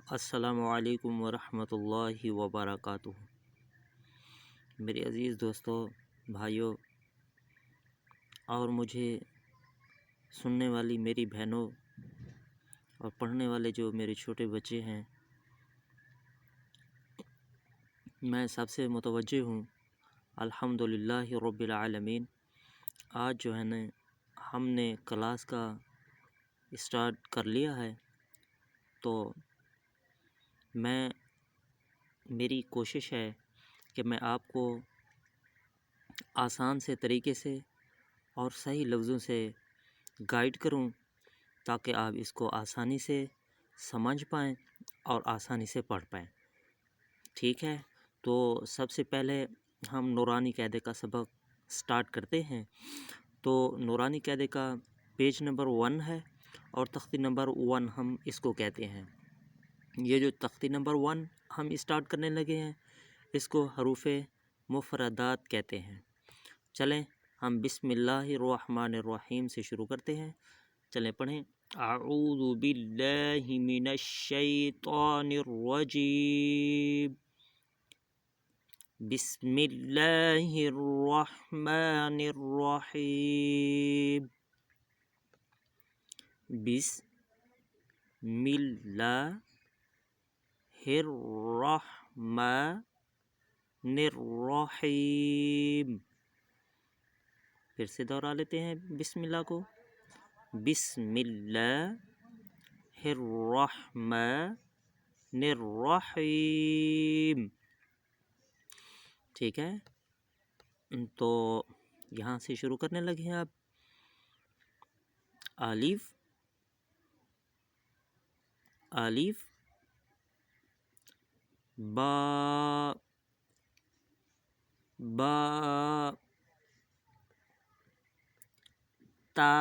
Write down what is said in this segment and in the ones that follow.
अस्सलामुअलैकुम वरहमतुल्लाहि वबरकातुहू। मेरे अज़ीज़ दोस्तों, भाइयों और मुझे सुनने वाली मेरी बहनों और पढ़ने वाले जो मेरे छोटे बच्चे हैं, मैं सबसे मुतवज्जे हूँ अल्हम्दुलिल्लाहि रब्बिल आलमीन। आज जो है न हमने क्लास का स्टार्ट कर लिया है, तो मेरी कोशिश है कि मैं आपको आसान से तरीके से और सही लफ्ज़ों से गाइड करूं, ताकि आप इसको आसानी से समझ पाएँ और आसानी से पढ़ पाएँ। ठीक है, तो सबसे पहले हम नूरानी कायदे का सबक स्टार्ट करते हैं। तो नूरानी कायदे का पेज नंबर 1 है और तख्ती नंबर 1 हम इसको कहते हैं। ये जो तख्ती नंबर 1 हम स्टार्ट करने लगे हैं, इसको हरूफ़े मुफ़रदात कहते हैं। चलें हम बिस्मिल्लाहिर्रहमानिर्रहीम से शुरू करते हैं। चलें पढ़ें। अऊज़ु बिल्लाहि मिनश शैतानिर रजीम। बिस्मिल्लाहिर्रहमानिर्रहीम। बिस्मिल्लाहिर्रहमानिर्रहीम। फिर से दोहरा लेते हैं बिस्मिल्लाह को। बिस्मिल्लाहिर्रहमानिर्रहीम। ठीक है, तो यहाँ से शुरू करने लगे हैं आप। अलिफ अलिफ बा बा ता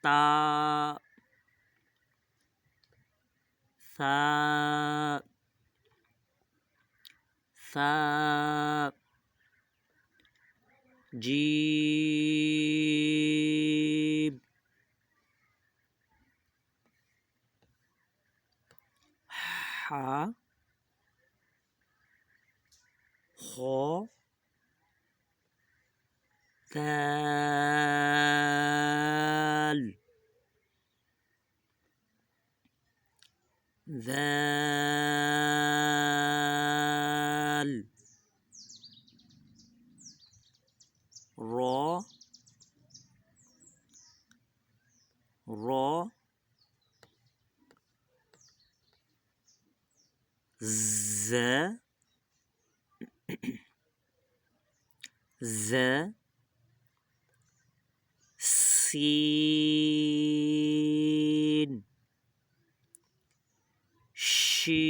ता सा सा जीम हा खो दाल ज़ाल रो रो ज़ ज़ सीन शीन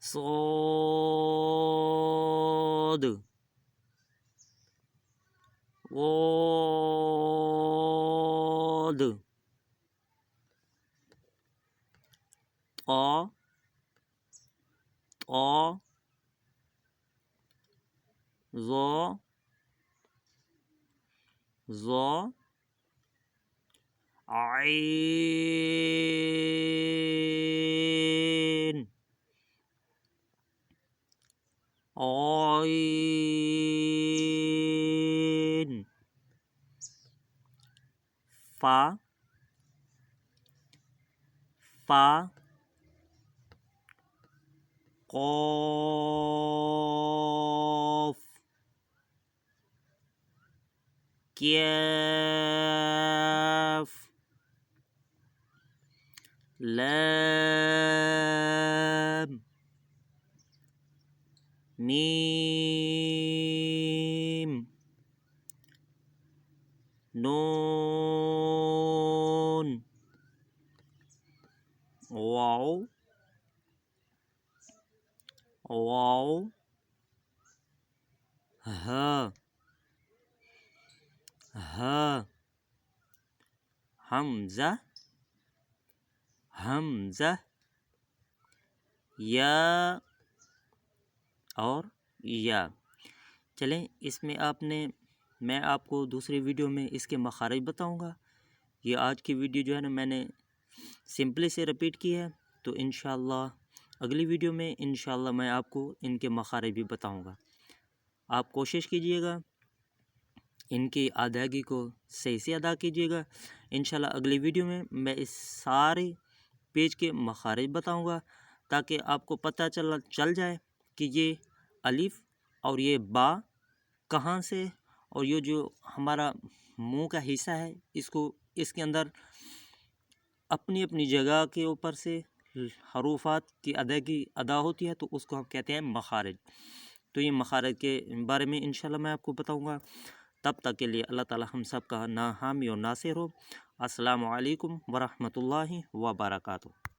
صاد ضاد طا طا ظا ظا عين عين فا فا قاف كاف لام ميم نون واو واو ها ها हमज़ा हमज़ा या और या। चलें इसमें आपने मैं आपको दूसरी वीडियो में इसके मखारिज बताऊंगा। ये आज की वीडियो जो है ना मैंने सिंपली से रिपीट की है, तो इंशाअल्लाह अगली वीडियो में इंशाअल्लाह मैं आपको इनके मखारिज भी बताऊंगा। आप कोशिश कीजिएगा इनकी अदायगी को सही से अदा कीजिएगा। इंशाल्लाह अगली वीडियो में मैं इस सारे पेज के मखारिज बताऊंगा, ताकि आपको पता चल जाए कि ये अलिफ और ये बा कहाँ से, और ये जो हमारा मुंह का हिस्सा है इसको इसके अंदर अपनी अपनी जगह के ऊपर से हरूफात की अदायगी अदा होती है, तो उसको हम कहते हैं मखारिज। तो ये मखारिज के बारे में इंशाल्लाह मैं आपको बताऊंगा। तब तक के लिए अल्लाह ताला हम सब का ना हामी और नासिर हो। अस्सलामु अलैकुम वरहमतुल्लाहि वबरकातुहू।